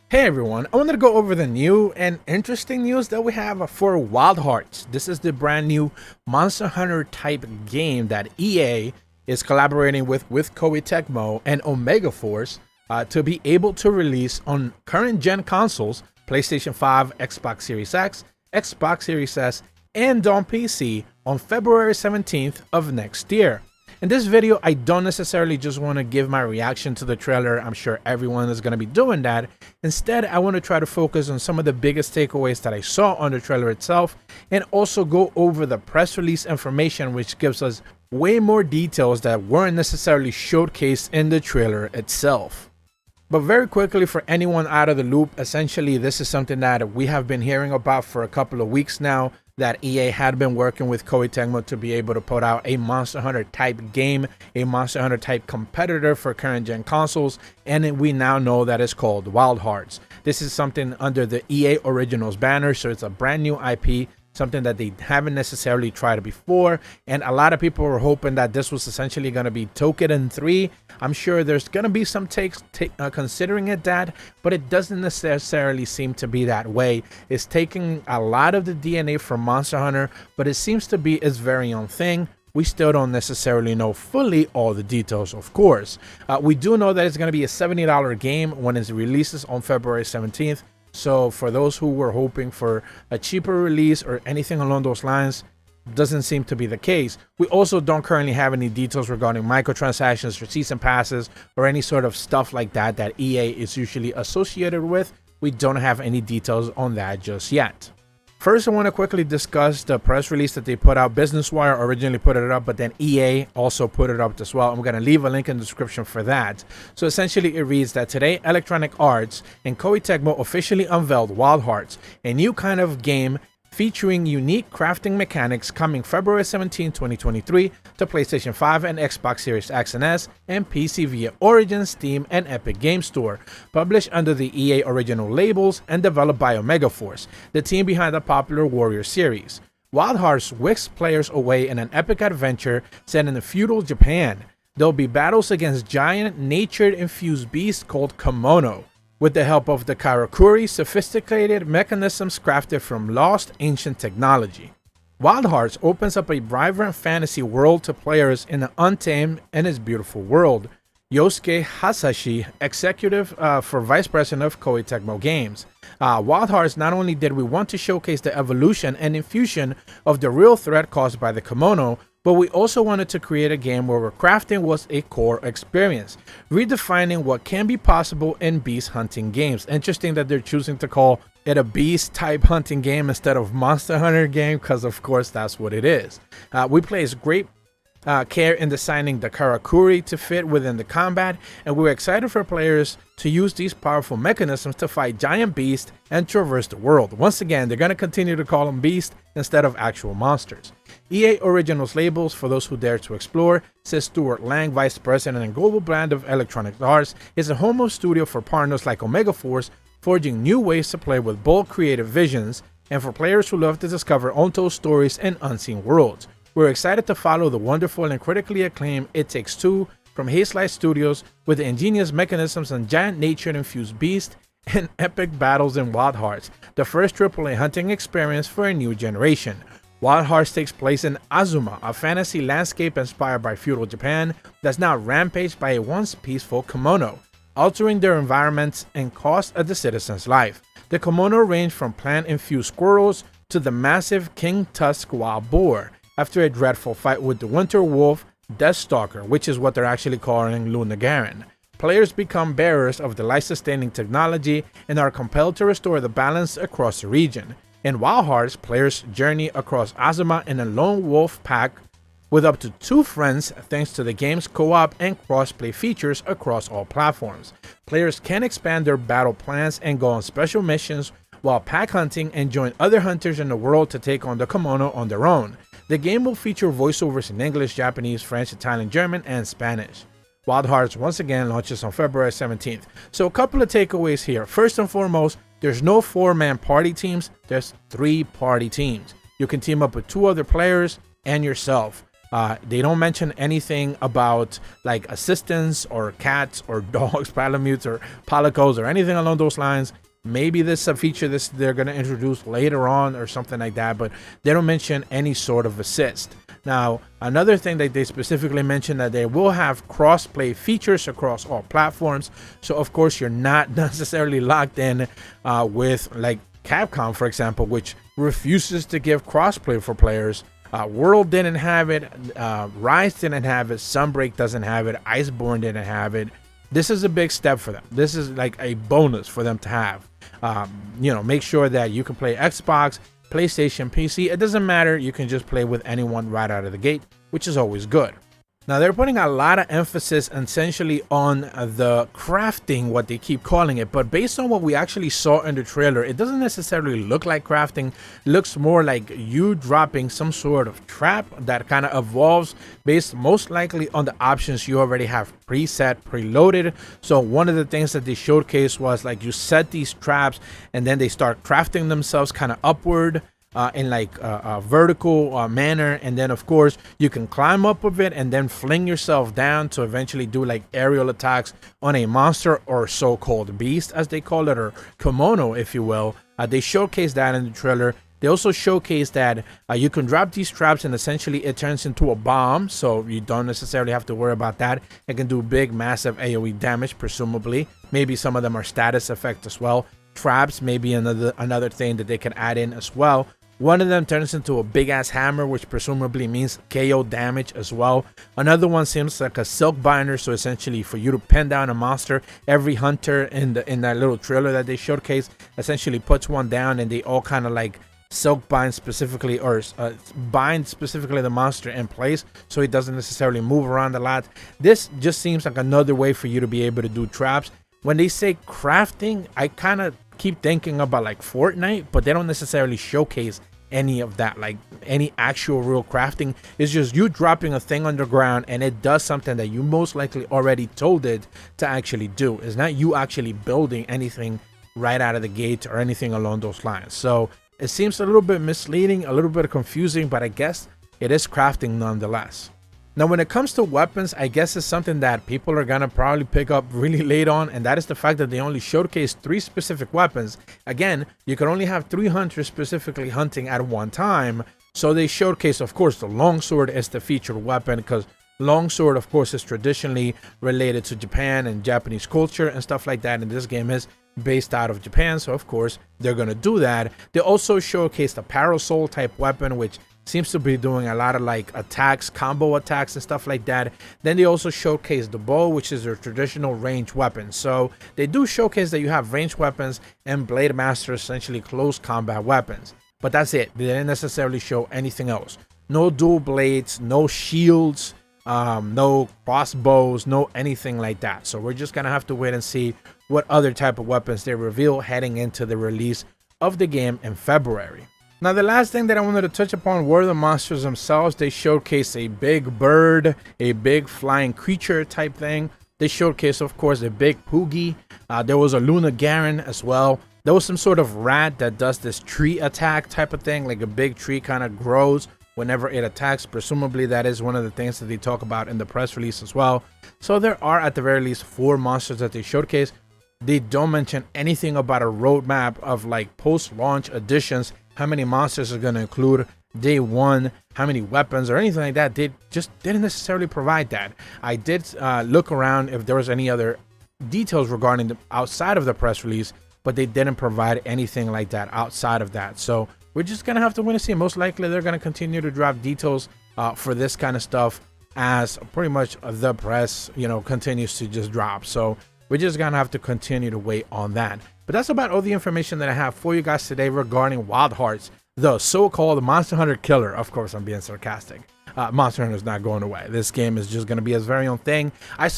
Hey everyone, I wanted to go over the new and interesting news that we have for Wild Hearts. This is the brand new Monster Hunter type game that EA is collaborating with Koei Tecmo and Omega Force to be able to release on current gen consoles, PlayStation 5, Xbox Series X, Xbox Series S, and on PC on February 17th of next year. In this video, I don't necessarily just want to give my reaction to the trailer. I'm sure everyone is going to be doing that. Instead, I want to try to focus on some of the biggest takeaways that I saw on the trailer itself, and also go over the press release information, which gives us way more details that weren't necessarily showcased in the trailer itself. But very quickly, for anyone out of the loop, essentially this is something that we have been hearing about for a couple of weeks now, that EA had been working with Koei Tecmo to be able to put out a Monster Hunter type game, a Monster Hunter type competitor for current gen consoles, and we now know that it's called Wild Hearts. This is something under the EA Originals banner, so it's a brand new IP, something that they haven't necessarily tried before, and a lot of people were hoping that this was essentially going to be Toukiden 3. I'm sure there's going to be some takes considering it that, but it doesn't necessarily seem to be that way. It's taking a lot of the DNA from Monster Hunter, but it seems to be its very own thing. We still don't necessarily know fully all the details, of course. We do know that it's going to be a $70 game when it releases on February 17th. So for those who were hoping for a cheaper release or anything along those lines, doesn't seem to be the case. We also don't currently have any details regarding microtransactions or season passes or any sort of stuff like that that EA is usually associated with. We don't have any details on that just yet. First, I want to quickly discuss the press release that they put out. Business Wire originally put it up, but then EA also put it up as well. I'm going to leave a link in the description for that. So essentially, it reads that today, Electronic Arts and Koei Tecmo officially unveiled Wild Hearts, a new kind of game featuring unique crafting mechanics, coming February 17, 2023 to PlayStation 5 and Xbox Series X and S and PC via Origin, Steam, and Epic Game Store. Published under the EA Original labels and developed by Omega Force, the team behind the popular Warrior series. Wild Hearts whisks players away in an epic adventure set in the feudal Japan. There'll be battles against giant, nature-infused beasts called kimono, with the help of the Karakuri, sophisticated mechanisms crafted from lost ancient technology. Wild Hearts opens up a vibrant fantasy world to players in the untamed and its beautiful world. Yosuke Hasashi, executive for Vice President of Koei Tecmo Games. Wild Hearts, not only did we want to showcase the evolution and infusion of the real threat caused by the kimono, but we also wanted to create a game where crafting was a core experience, redefining what can be possible in beast hunting games. Interesting that they're choosing to call it a beast type hunting game instead of Monster Hunter game, because of course that's what it is. We place great care in designing the Karakuri to fit within the combat, and we're excited for players to use these powerful mechanisms to fight giant beasts and traverse the world. Once again, they're going to continue to call them beasts instead of actual monsters. EA Originals labels, for those who dare to explore, says Stuart Lang, Vice President and Global Brand of Electronic Arts, is a home of studio for partners like Omega Force, forging new ways to play with bold creative visions, and for players who love to discover untold stories and unseen worlds. We're excited to follow the wonderful and critically acclaimed It Takes Two from Hazelight Studios with the ingenious mechanisms and giant nature-infused beasts and epic battles in Wild Hearts, the first AAA hunting experience for a new generation. Wild Hearts takes place in Azuma, a fantasy landscape inspired by feudal Japan that's now rampaged by a once peaceful kimono, altering their environments and cost of the citizens' life. The kimono range from plant-infused squirrels to the massive King Tusk wild boar, after a dreadful fight with the Winter Wolf Deathstalker, which is what they're actually calling Lunagaron. Players become bearers of the life-sustaining technology and are compelled to restore the balance across the region. In Wild Hearts, players journey across Azuma in a lone wolf pack with up to 2 friends thanks to the game's co-op and cross-play features across all platforms. Players can expand their battle plans and go on special missions while pack hunting and join other hunters in the world to take on the kimono on their own. The game will feature voiceovers in English, Japanese, French, Italian, German, and Spanish. Wild Hearts once again launches on February 17th. So a couple of takeaways here. First and foremost, there's no 4-man party teams, there's 3 party teams. You can team up with 2 other players and yourself. They don't mention anything about like assistants or cats or dogs, palamutes or palicos or anything along those lines. Maybe this is a feature they're going to introduce later on or something like that, but they don't mention any sort of assist. Now, another thing that they specifically mentioned that they will have cross-play features across all platforms. So, of course, you're not necessarily locked in with like Capcom, for example, which refuses to give crossplay for players. World didn't have it, Rise didn't have it, Sunbreak doesn't have it, Iceborne didn't have it. This is a big step for them. This is like a bonus for them to have. Make sure that you can play Xbox, PlayStation, PC. It doesn't matter. You can just play with anyone right out of the gate, which is always good. Now, they're putting a lot of emphasis essentially on the crafting, what they keep calling it. But based on what we actually saw in the trailer, it doesn't necessarily look like crafting. It looks more like you dropping some sort of trap that kind of evolves based most likely on the options you already have preset, preloaded. So one of the things that they showcased was like you set these traps and then they start crafting themselves kind of upward. In like a vertical manner, and then of course you can climb up of it and then fling yourself down to eventually do like aerial attacks on a monster or so-called beast, as they call it, or kimono, if you will. They showcased that in the trailer. They also showcased that you can drop these traps and essentially it turns into a bomb, so you don't necessarily have to worry about that. It can do big, massive AoE damage, presumably. Maybe some of them are status effect as well. Traps may be another thing that they can add in as well. One of them turns into a big ass hammer, which presumably means KO damage as well. Another one seems like a silk binder, so essentially for you to pin down a monster. Every hunter in that little trailer that they showcased essentially puts one down, and they all kind of like silk bind specifically, or bind specifically the monster in place so it doesn't necessarily move around a lot. This just seems like another way for you to be able to do traps. When they say crafting, I kind of keep thinking about like Fortnite, but they don't necessarily showcase any of that, like any actual real crafting. It's just you dropping a thing underground and it does something that you most likely already told it to actually do. It's not you actually building anything right out of the gate or anything along those lines. So it seems a little bit misleading, a little bit confusing, but I guess it is crafting nonetheless. Now, when it comes to weapons, I guess it's something that people are going to probably pick up really late on, and that is the fact that they only showcased 3 specific weapons. Again, you can only have 3 hunters specifically hunting at one time, so they showcase, of course, the longsword is the featured weapon, because longsword, of course, is traditionally related to Japan and Japanese culture and stuff like that, and this game is based out of Japan, so of course, they're going to do that. They also showcased a parasol type weapon, which seems to be doing a lot of like attacks, combo attacks and stuff like that. Then they also showcase the bow, which is their traditional range weapon. So they do showcase that you have ranged weapons and Blade Master, essentially close combat weapons. But that's it. They didn't necessarily show anything else. No dual blades, no shields, no crossbows, no anything like that. So we're just gonna have to wait and see what other type of weapons they reveal heading into the release of the game in February. Now, the last thing that I wanted to touch upon were the monsters themselves. They showcased a big bird, a big flying creature type thing. They showcased, of course, a big Poogie. There was a Lunagaron as well. There was some sort of rat that does this tree attack type of thing, like a big tree kind of grows whenever it attacks. Presumably, that is one of the things that they talk about in the press release as well. So there are, at the very least, 4 monsters that they showcased. They don't mention anything about a roadmap of like post-launch additions, how many monsters are going to include day 1, how many weapons or anything like that. They just didn't necessarily provide that. I did look around if there was any other details regarding the outside of the press release, but they didn't provide anything like that outside of that. So we're just going to have to wait and see. Most likely they're going to continue to drop details for this kind of stuff as pretty much the press, continues to just drop. So we're just going to have to continue to wait on that. But that's about all the information that I have for you guys today regarding Wild Hearts, the so-called Monster Hunter killer. Of course, I'm being sarcastic. Monster Hunter is not going away. This game is just going to be its very own thing. I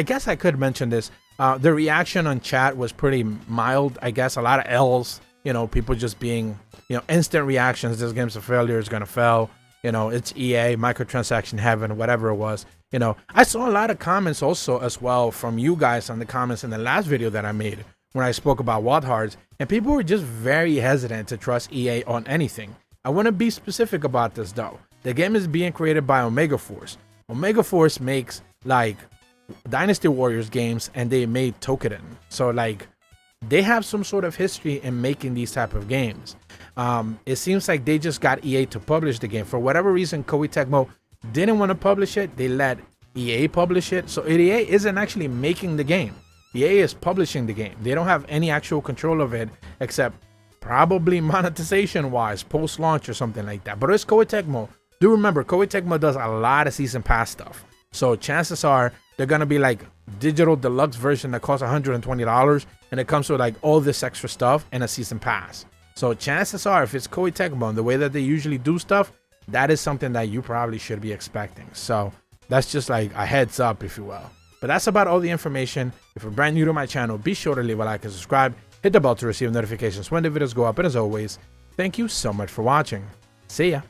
guess I could mention this. The reaction on chat was pretty mild. I guess a lot of L's, people just being, instant reactions. This game's a failure. It's going to fail. It's EA, microtransaction heaven, whatever it was. I saw a lot of comments also as well from you guys on the comments in the last video that I made when I spoke about Wild Hearts, and people were just very hesitant to trust EA on anything. I want to be specific about this though. The game is being created by Omega Force. Omega Force makes like Dynasty Warriors games, and they made Toukiden. So like they have some sort of history in making these type of games. It seems like they just got EA to publish the game. For whatever reason, Koei Tecmo didn't want to publish it. They let EA publish it. So EA isn't actually making the game. EA is publishing the game. They don't have any actual control of it except probably monetization wise, post-launch or something like that. But it's Koei Tecmo. Do remember, Koei Tecmo does a lot of season pass stuff. So chances are they're going to be like digital deluxe version that costs $120 and it comes with like all this extra stuff and a season pass. So chances are if it's Koei Tecmo and the way that they usually do stuff, that is something that you probably should be expecting. So that's just like a heads up, if you will. But that's about all the information. If you're brand new to my channel, be sure to leave a like and subscribe. Hit the bell to receive notifications when the videos go up. And as always, thank you so much for watching. See ya.